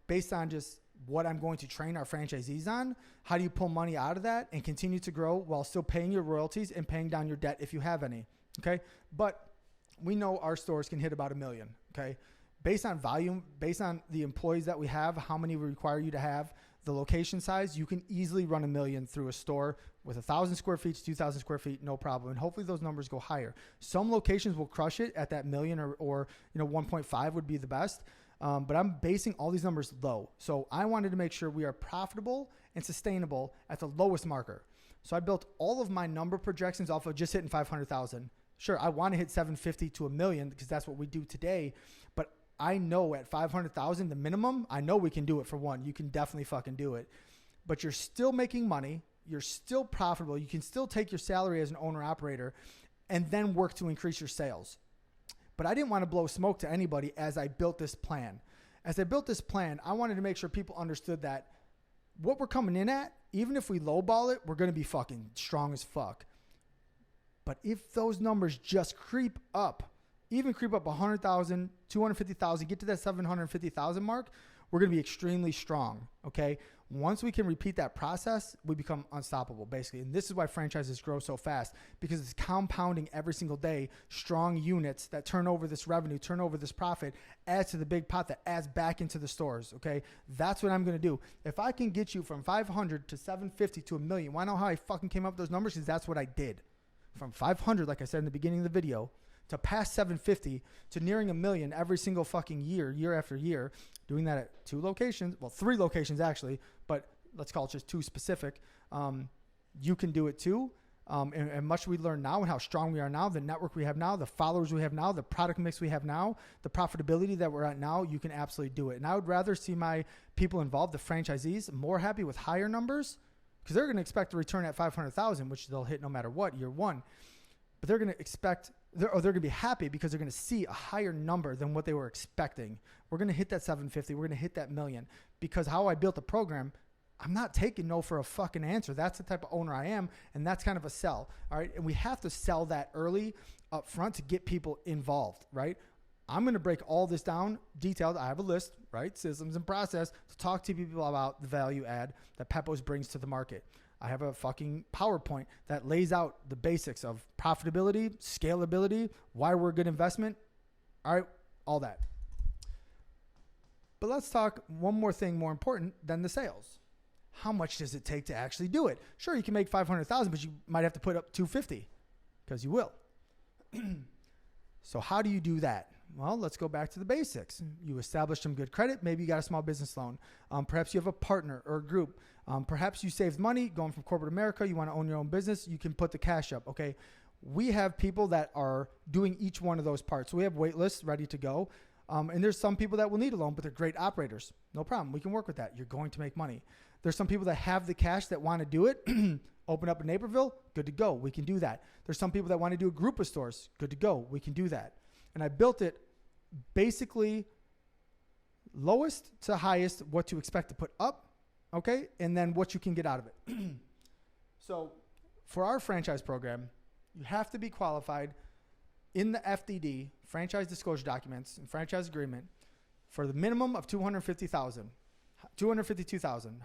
based on just what I'm going to train our franchisees on. How do you pull money out of that and continue to grow while still paying your royalties and paying down your debt if you have any, okay? But we know our stores can hit about $1 million, okay? Based on volume, based on the employees that we have, how many we require you to have, the location size, you can easily run $1 million through a store with 1,000 square feet to 2,000 square feet, no problem. And hopefully those numbers go higher. Some locations will crush it at that $1 million or 1.5 would be the best. But I'm basing all these numbers low. So I wanted to make sure we are profitable and sustainable at the lowest marker. So I built all of my number projections off of just hitting 500,000. Sure, I want to hit 750 to $1 million because that's what we do today. But I know at 500,000, the minimum, I know we can do it for one. You can definitely fucking do it. But you're still making money. You're still profitable. You can still take your salary as an owner operator and then work to increase your sales. But I didn't want to blow smoke to anybody as I built this plan. As I built this plan, I wanted to make sure people understood that what we're coming in at, even if we lowball it, we're going to be fucking strong as fuck. But if those numbers just creep up, even creep up 100,000, 250,000, get to that 750,000 mark, we're going to be extremely strong, okay? Once we can repeat that process, we become unstoppable, basically. And this is why franchises grow so fast, because it's compounding every single day. Strong units that turn over this revenue, turn over this profit, adds to the big pot that adds back into the stores, okay? That's what I'm going to do. If I can get you from 500 to 750 to $1 million, why know how I fucking came up with those numbers? Because that's what I did. From 500, like I said in the beginning of the video, to past 750 to nearing $1 million every single fucking year, year after year, doing that at 2 locations, well, 3 locations actually, but let's call it just 2 specific. You can do it too. And much we learn now and how strong we are now, the network we have now, the followers we have now, the product mix we have now, the profitability that we're at now, you can absolutely do it. And I would rather see my people involved, the franchisees, more happy with higher numbers because they're going to expect a return at 500,000, which they'll hit no matter what, year 1. But they're going to expect, they're going to be happy because they're going to see a higher number than what they were expecting. We're going to hit that 750. We're going to hit that $1 million because how I built the program, I'm not taking no for a fucking answer. That's the type of owner I am, and that's kind of a sell, all right? And we have to sell that early up front to get people involved, right? I'm going to break all this down detailed. I have a list, right? Systems and process to talk to people about the value add that Peppo's brings to the market. I have a fucking PowerPoint that lays out the basics of profitability, scalability, why we're a good investment. All right, all that. But let's talk one more thing more important than the sales. How much does it take to actually do it? Sure, you can make 500,000, but you might have to put up 250 because you will. So how do you do that? Well, let's go back to the basics. You established some good credit. Maybe you got a small business loan. Perhaps you have a partner or a group. Perhaps you saved money going from corporate America. You want to own your own business. You can put the cash up. Okay. We have people that are doing each one of those parts. So we have wait lists ready to go. And there's some people that will need a loan, but they're great operators. No problem. We can work with that. You're going to make money. There's some people that have the cash that want to do it. Open up in Naperville. Good to go. We can do that. There's some people that want to do a group of stores. Good to go. We can do that. And I built it basically lowest to highest, what to expect to put up, okay, and then what you can get out of it. So for our franchise program, you have to be qualified in the FDD, franchise disclosure documents and franchise agreement, for the minimum of $252,000.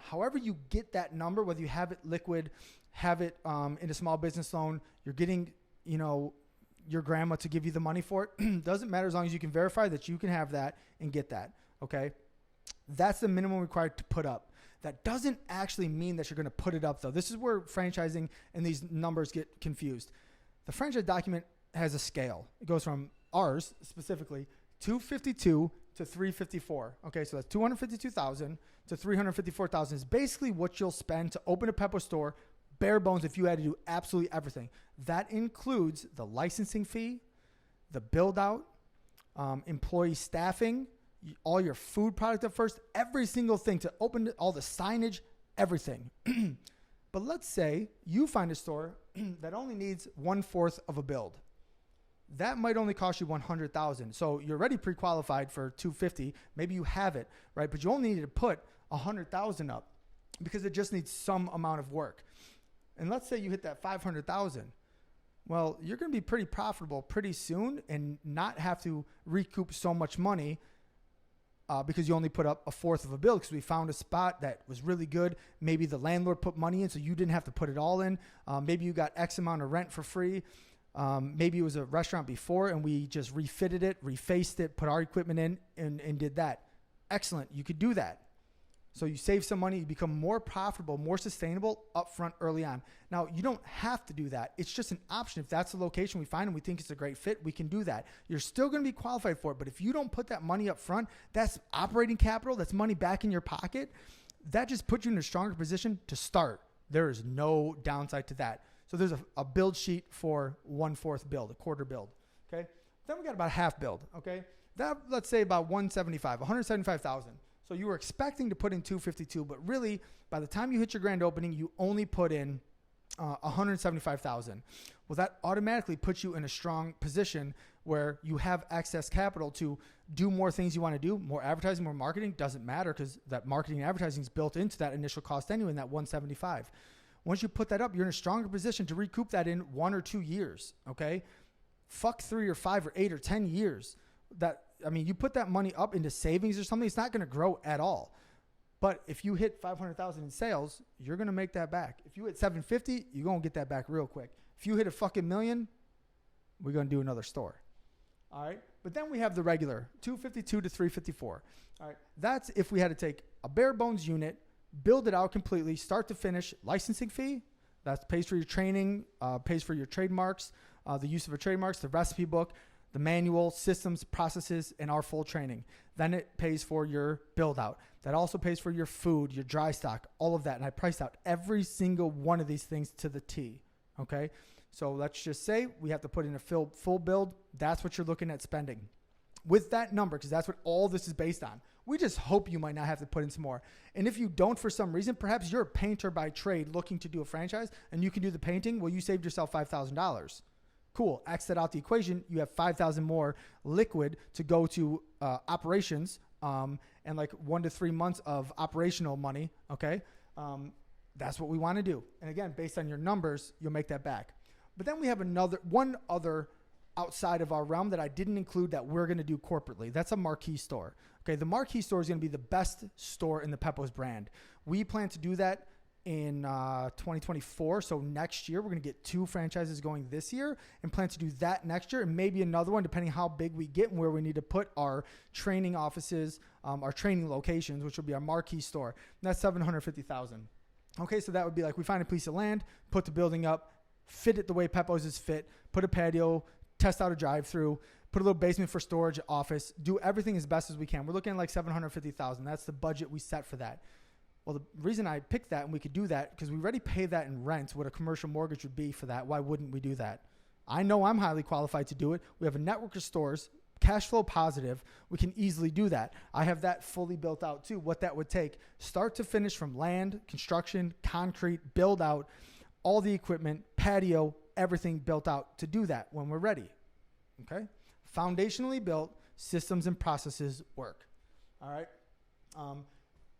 However you get that number, whether you have it liquid, have it in a small business loan, you're getting, your grandma to give you the money for it. Doesn't matter as long as you can verify that you can have that and get that. Okay. That's the minimum required to put up. That doesn't actually mean that you're going to put it up though. This is where franchising and these numbers get confused. The franchise document has a scale. It goes from ours specifically 252 to 354. Okay. So that's 252,000 to 354,000 is basically what you'll spend to open a Peppo store. Bare bones if you had to do absolutely everything. That includes the licensing fee, the build out, employee staffing, all your food product at first, every single thing to open all the signage, everything. But let's say you find a store that only needs 1/4 of a build. That might only cost you $100,000. So you're already pre-qualified for $250. Maybe you have it, right? But you only need to put $100,000 up because it just needs some amount of work. And let's say you hit that $500,000. Well, you're going to be pretty profitable pretty soon and not have to recoup so much money because you only put up 1/4 of a bill because we found a spot that was really good. Maybe the landlord put money in so you didn't have to put it all in. Maybe you got X amount of rent for free. Maybe it was a restaurant before and we just refitted it, refaced it, put our equipment in and did that. Excellent. You could do that. So you save some money, you become more profitable, more sustainable upfront early on. Now, you don't have to do that. It's just an option. If that's the location we find and we think it's a great fit, we can do that. You're still going to be qualified for it. But if you don't put that money up front, that's operating capital, that's money back in your pocket. That just puts you in a stronger position to start. There is no downside to that. So there's a build sheet for 1/4 build, a quarter build. Okay. Then we got about a half build. Okay. That, let's say about 175,000. So you were expecting to put in 252, but really by the time you hit your grand opening, you only put in 175,000. Well, that automatically puts you in a strong position where you have excess capital to do more things you want to do, more advertising, more marketing. Doesn't matter because that marketing and advertising is built into that initial cost anyway, in that 175. Once you put that up, you're in a stronger position to recoup that in 1 or 2 years. Okay. Fuck 3 or 5 or 8 or 10 years. You put that money up into savings or something, it's not going to grow at all. But if you hit 500,000 in sales, you're going to make that back. If you hit 750, you're going to get that back real quick. If you hit a fucking $1 million, we're going to do another store. All right. But then we have the regular 252 to 354. All right. That's if we had to take a bare bones unit, build it out completely, start to finish, licensing fee. That pays for your training, pays for your trademarks, the use of your trademarks, the recipe book, the manual, systems, processes, and our full training. Then it pays for your build out. That also pays for your food, your dry stock, all of that. And I priced out every single one of these things to the T. Okay. So let's just say we have to put in a full build. That's what you're looking at spending with that number, because that's what all this is based on. We just hope you might not have to put in some more. And if you don't, for some reason, perhaps you're a painter by trade looking to do a franchise and you can do the painting. Well, you saved yourself $5,000. Cool. X that out the equation. You have 5,000 more liquid to go to operations and like 1 to 3 months of operational money. Okay. That's what we want to do. And again, based on your numbers, you'll make that back. But then we have one other outside of our realm that I didn't include that we're going to do corporately. That's a marquee store. Okay. The marquee store is going to be the best store in the Peppo's brand. We plan to do that in 2024. So next year, we're going to get 2 franchises going this year and plan to do that next year and maybe another one, depending how big we get and where we need to put our training offices, our training locations, which will be our marquee store. And that's $750,000. Okay. So that would be like we find a piece of land, put the building up, fit it the way Peppo's is fit, put a patio, test out a drive-through, put a little basement for storage, office, do everything as best as we can. We're looking at like $750,000. That's the budget we set for that. Well, the reason I picked that and we could do that because we already pay that in rent, what a commercial mortgage would be for that. Why wouldn't we do that? I know I'm highly qualified to do it. We have a network of stores, cash flow positive. We can easily do that. I have that fully built out too, what that would take start to finish from land, construction, concrete, build out, all the equipment, patio, everything built out to do that when we're ready. Okay? Foundationally built, systems and processes work. All right?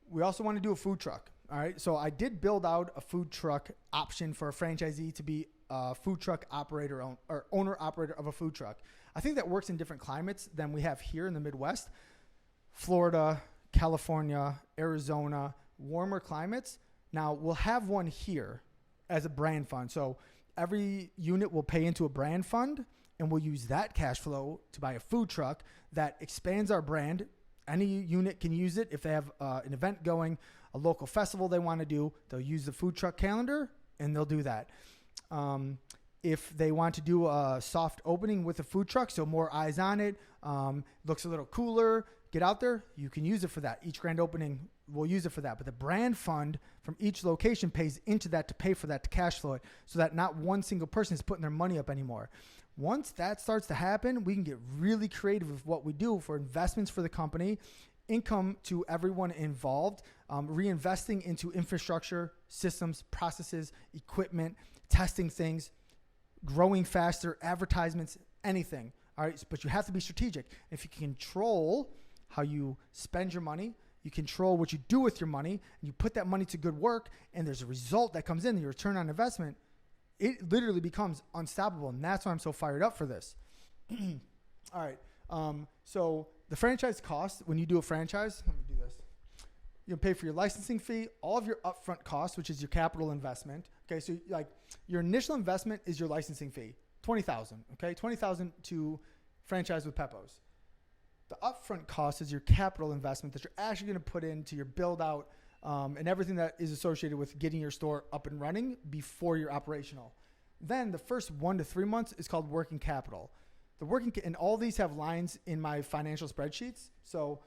We also want to do a food truck. All right? So I did build out a food truck option for a franchisee to be a food truck operator or owner-operator of a food truck. I think that works in different climates than we have here in the Midwest. Florida, California, Arizona, warmer climates. Now, we'll have one here as a brand fund. So every unit will pay into a brand fund, and we'll use that cash flow to buy a food truck that expands our brand. Any unit can use it. If they have an event going, a local festival they want to do, they'll use the food truck calendar, and they'll do that. If they want to do a soft opening with a food truck, so more eyes on it, looks a little cooler, get out there, you can use it for that. Each grand opening, we'll use it for that. But the brand fund from each location pays into that to pay for that, to cash flow it, so that not one single person is putting their money up anymore. Once that starts to happen, we can get really creative with what we do for investments for the company, income to everyone involved, reinvesting into infrastructure, systems, processes, equipment, testing things, growing faster, advertisements, anything. All right, but you have to be strategic. If you can control how you spend your money, you control what you do with your money, and you put that money to good work, and there's a result that comes in, your return on investment, it literally becomes unstoppable. And that's why I'm so fired up for this. All right. So the franchise cost, when you do a franchise, let me do this. You'll pay for your licensing fee, all of your upfront costs, which is your capital investment. Okay. So like your initial investment is your licensing fee, $20,000. Okay. $20,000 to franchise with Peppo's. The upfront cost is your capital investment that you're actually going to put into your build out, and everything that is associated with getting your store up and running before you're operational. Then the first 1 to 3 months is called working capital. And all these have lines in my financial spreadsheets. So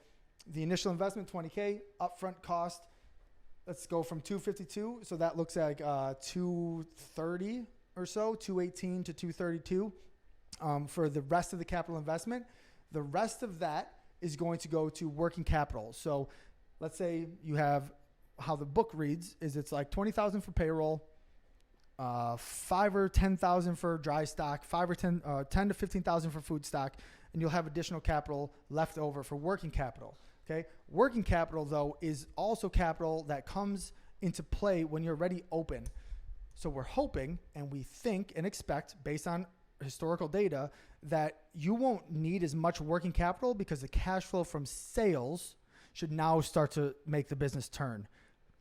the initial investment, $20K, upfront cost, let's go from 252. So that looks like 230 or so, 218 to 232 for the rest of the capital investment. The rest of that is going to go to working capital. So let's say you have how the book reads is it's like 20,000 for payroll, 5 or 10,000 for dry stock, 5 or 10 to 15,000 for food stock, and you'll have additional capital left over for working capital. Okay, working capital though is also capital that comes into play when you're already open. So we're hoping and we think and expect, based on historical data, that you won't need as much working capital because the cash flow from sales should now start to make the business turn.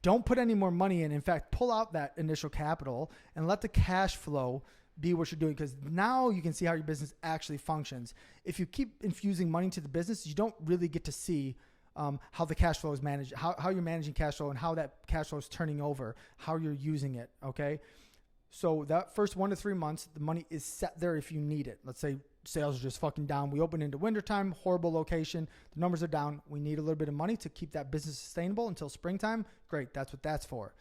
Don't put any more money in. In fact, pull out that initial capital and let the cash flow be what you're doing, because now you can see how your business actually functions. If you keep infusing money into the business, you don't really get to see how the cash flow is managed, how you're managing cash flow and how that cash flow is turning over, how you're using it, okay? So that first 1 to 3 months, the money is set there if you need it. Let's say sales are just fucking down. We open into wintertime, horrible location. The numbers are down. We need a little bit of money to keep that business sustainable until springtime. Great, that's what that's for.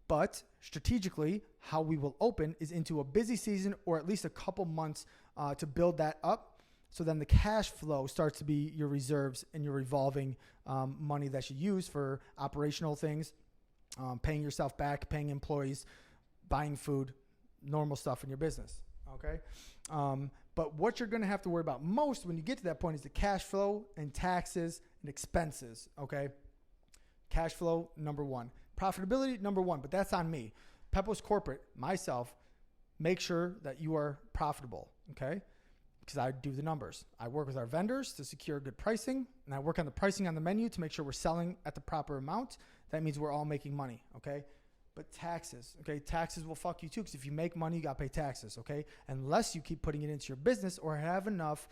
But strategically, how we will open is into a busy season or at least a couple months to build that up. So then the cash flow starts to be your reserves and your revolving money that you use for operational things, paying yourself back, paying employees, buying food, normal stuff in your business, okay? But what you're going to have to worry about most when you get to that point is the cash flow and taxes and expenses, okay? Cash flow, number one. Profitability, number one, but that's on me. Peppo's corporate, myself, make sure that you are profitable, okay? Because I do the numbers. I work with our vendors to secure good pricing, and I work on the pricing on the menu to make sure we're selling at the proper amount. That means we're all making money, okay? But taxes, okay? Taxes will fuck you too, because if you make money, you got to pay taxes, okay? Unless you keep putting it into your business or have enough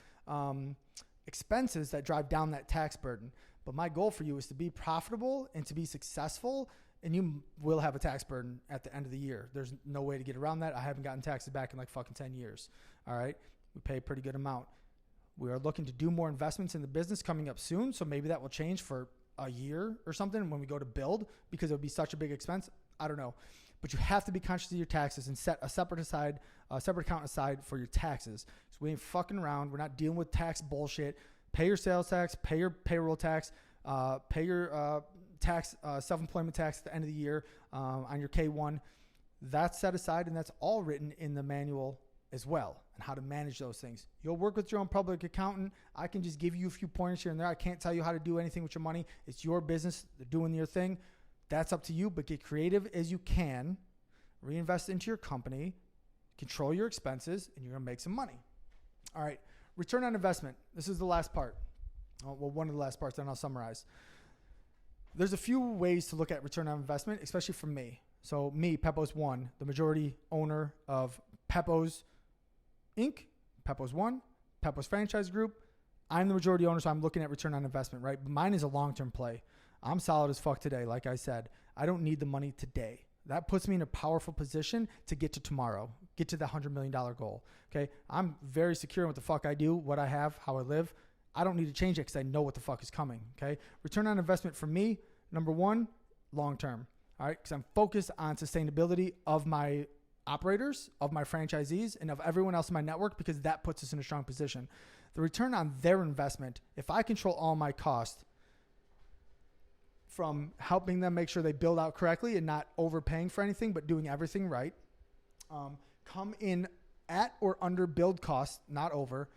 expenses that drive down that tax burden. But my goal for you is to be profitable and to be successful, and you will have a tax burden at the end of the year. There's no way to get around that. I haven't gotten taxes back in like fucking 10 years, all right? We pay a pretty good amount. We are looking to do more investments in the business coming up soon. So maybe that will change for a year or something when we go to build, because it would be such a big expense. I don't know. But you have to be conscious of your taxes and set a separate account aside for your taxes. So we ain't fucking around. We're not dealing with tax bullshit. Pay your sales tax, pay your payroll tax, pay your self-employment tax at the end of the year on your K-1. That's set aside, and that's all written in the manual as well, and how to manage those things. You'll work with your own public accountant. I can just give you a few pointers here and there. I can't tell you how to do anything with your money. It's your business. They're doing your thing. That's up to you, but get creative as you can. Reinvest into your company. Control your expenses, and you're going to make some money. All right. Return on investment. This is the last part. Well, one of the last parts, then I'll summarize. There's a few ways to look at return on investment, especially for me. So me, Peppo's One, the majority owner of Peppo's Inc., Peppo's One, Peppo's Franchise Group. I'm the majority owner, so I'm looking at return on investment, right? But mine is a long-term play. I'm solid as fuck today. Like I said, I don't need the money today. That puts me in a powerful position to get to tomorrow, get to the $100 million goal. Okay. I'm very secure in what the fuck I do, what I have, how I live. I don't need to change it because I know what the fuck is coming. Okay. Return on investment for me, number one, long-term. All right. Because I'm focused on sustainability of my operators, of my franchisees, and of everyone else in my network, because that puts us in a strong position. The return on their investment, if I control all my costs, from helping them make sure they build out correctly and not overpaying for anything, but doing everything right, come in at or under build costs, not over,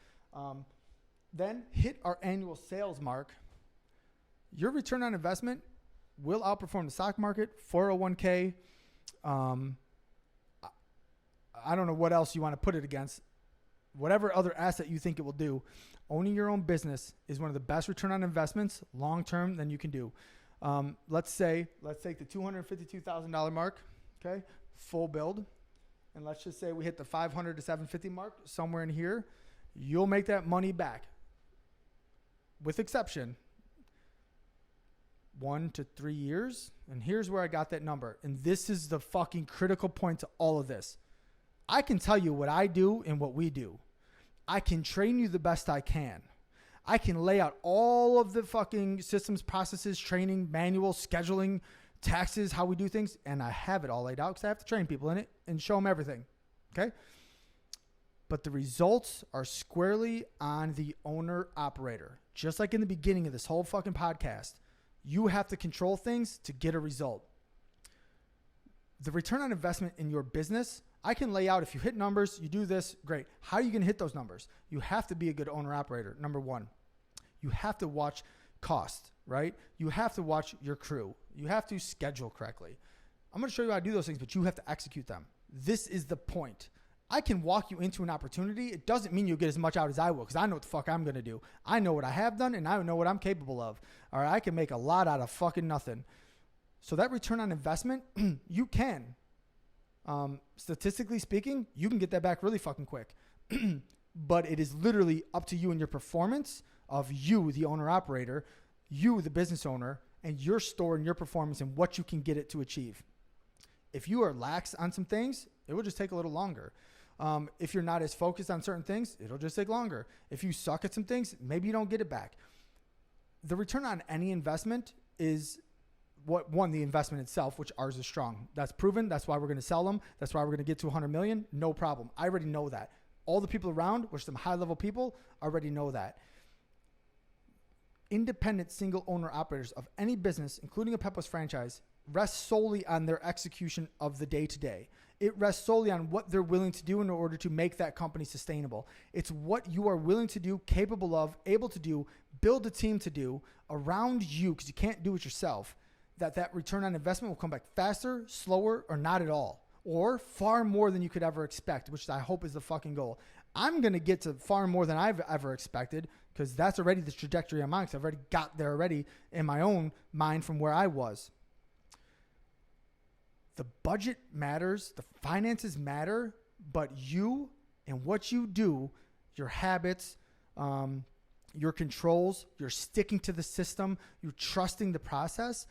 then hit our annual sales mark, your return on investment will outperform the stock market, 401k. I don't know what else you want to put it against. Whatever other asset you think it will do, owning your own business is one of the best return on investments long-term than you can do. Let's take the $252,000 mark, okay, full build. And let's just say we hit the 500 to 750 mark, somewhere in here. You'll make that money back, with exception, 1 to 3 years. And here's where I got that number. And this is the fucking critical point to all of this. I can tell you what I do and what we do. I can train you the best I can. I can lay out all of the fucking systems, processes, training, manual, scheduling, taxes, how we do things. And I have it all laid out because I have to train people in it and show them everything. Okay. But the results are squarely on the owner operator. Just like in the beginning of this whole fucking podcast, you have to control things to get a result. The return on investment in your business, I can lay out, if you hit numbers, you do this, great. How are you going to hit those numbers? You have to be a good owner operator. Number one, you have to watch cost, right? You have to watch your crew. You have to schedule correctly. I'm going to show you how to do those things, but you have to execute them. This is the point. I can walk you into an opportunity. It doesn't mean you'll get as much out as I will, because I know what the fuck I'm going to do. I know what I have done, and I know what I'm capable of. All right, I can make a lot out of fucking nothing. So that return on investment, you can. Statistically speaking, you can get that back really fucking quick. But it is literally up to you and your performance of you, the owner operator, you, the business owner, and your store and your performance and what you can get it to achieve. If you are lax on some things, it will just take a little longer. If you're not as focused on certain things, it'll just take longer. If you suck at some things, maybe you don't get it back. The return on any investment is the investment itself, which ours is strong. That's proven. That's why we're going to sell them. That's why we're going to get to 100 million. No problem. I already know that. All the people around, which some high level people, already know that. Independent single owner operators of any business, including a Peppo's franchise, rest solely on their execution of the day to day. It rests solely on what they're willing to do in order to make that company sustainable. It's what you are willing to do, capable of, able to do, build a team to do around you, because you can't do it yourself, that return on investment will come back faster, slower, or not at all, or far more than you could ever expect, which I hope is the fucking goal. I'm going to get to far more than I've ever expected, because that's already the trajectory I'm on, because I've already got there already in my own mind from where I was. The budget matters, the finances matter, but you and what you do, your habits, your controls, you're sticking to the system, you're trusting the process,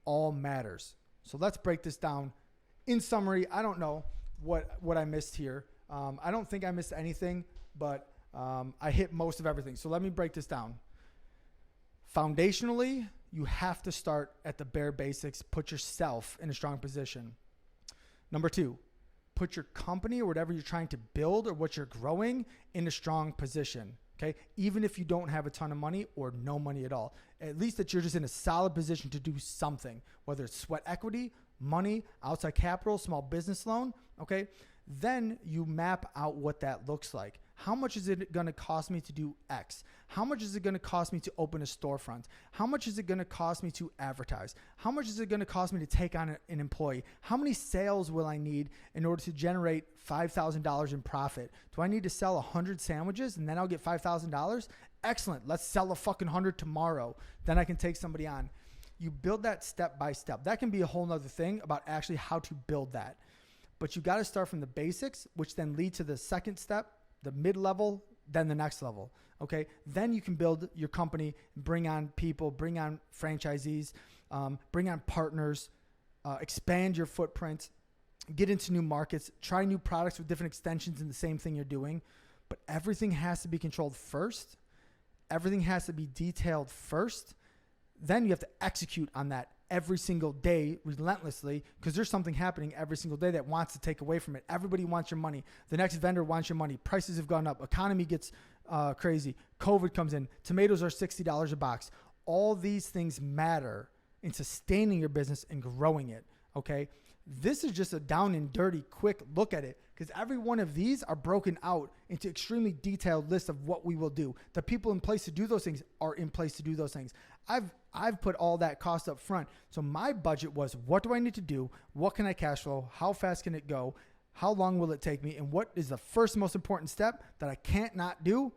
all matters. So let's break this down. In summary, I don't know what I missed here. I don't think I missed anything, but I hit most of everything. So let me break this down. Foundationally, you have to start at the bare basics. Put yourself in a strong position. Number 2, put your company or whatever you're trying to build or what you're growing in a strong position. Okay. Even if you don't have a ton of money or no money at all, at least that you're just in a solid position to do something, whether it's sweat equity, money, outside capital, small business loan. Okay. Then you map out what that looks like. How much is it going to cost me to do X? How much is it going to cost me to open a storefront? How much is it going to cost me to advertise? How much is it going to cost me to take on an employee? How many sales will I need in order to generate $5,000 in profit? Do I need to sell 100 sandwiches and then I'll get $5,000? Excellent. Let's sell a fucking 100 tomorrow. Then I can take somebody on. You build that step by step. That can be a whole nother thing about actually how to build that. But you got to start from the basics, which then lead to the second step, the mid-level, then the next level. Okay. Then you can build your company, bring on people, bring on franchisees, bring on partners, expand your footprint, get into new markets, try new products with different extensions in the same thing you're doing. But everything has to be controlled first. Everything has to be detailed first. Then you have to execute on that every single day relentlessly, because there's something happening every single day that wants to take away from it. Everybody wants your money. The next vendor wants your money. Prices have gone up. Economy gets crazy. COVID comes in. Tomatoes are $60 a box. All these things matter in sustaining your business and growing it. Okay. This is just a down and dirty, quick look at it, because every one of these are broken out into extremely detailed lists of what we will do. The people in place to do those things are in place to do those things. I've put all that cost up front. So my budget was, what do I need to do? What can I cash flow? How fast can it go? How long will it take me? And what is the first most important step that I can't not do?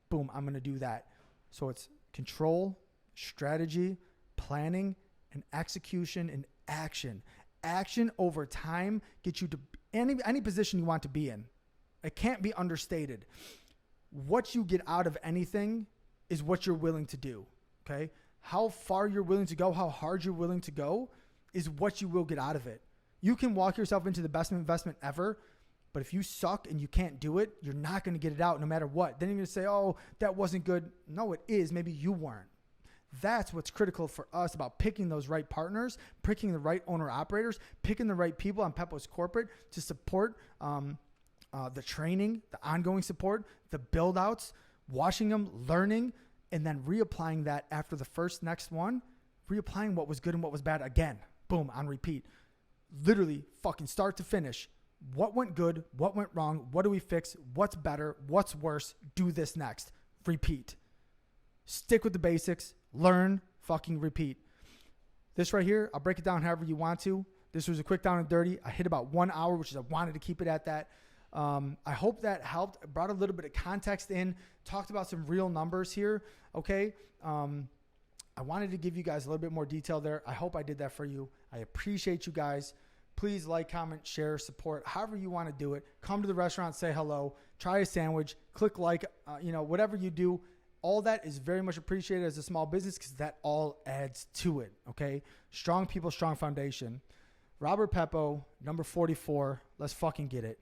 Boom, I'm going to do that. So it's control, strategy, planning, and execution and action. Action over time gets you to any position you want to be in. It can't be understated. What you get out of anything is what you're willing to do. Okay. How far you're willing to go, how hard you're willing to go is what you will get out of it. You can walk yourself into the best investment ever, but if you suck and you can't do it, you're not going to get it out no matter what. Then you're going to say, oh, that wasn't good. No, it is. Maybe you weren't. That's what's critical for us about picking those right partners, picking the right owner operators, picking the right people on Peppo's corporate to support the training, the ongoing support, the build outs, watching them, learning, and then reapplying that after the next one, reapplying what was good and what was bad again. Boom, on repeat. Literally fucking start to finish. What went good? What went wrong? What do we fix? What's better? What's worse? Do this next. Repeat. Stick with the basics. Learn, fucking repeat. This right here, I'll break it down however you want to. This was a quick down and dirty. I hit about 1 hour, which is I wanted to keep it at that. I hope that helped. Brought a little bit of context in. Talked about some real numbers here. Okay. I wanted to give you guys a little bit more detail there. I hope I did that for you. I appreciate you guys. Please like, comment, share, support, however you want to do it. Come to the restaurant, say hello, try a sandwich, click like, whatever you do. All that is very much appreciated as a small business because that all adds to it, okay? Strong people, strong foundation. Robert Peppo, number 44. Let's fucking get it.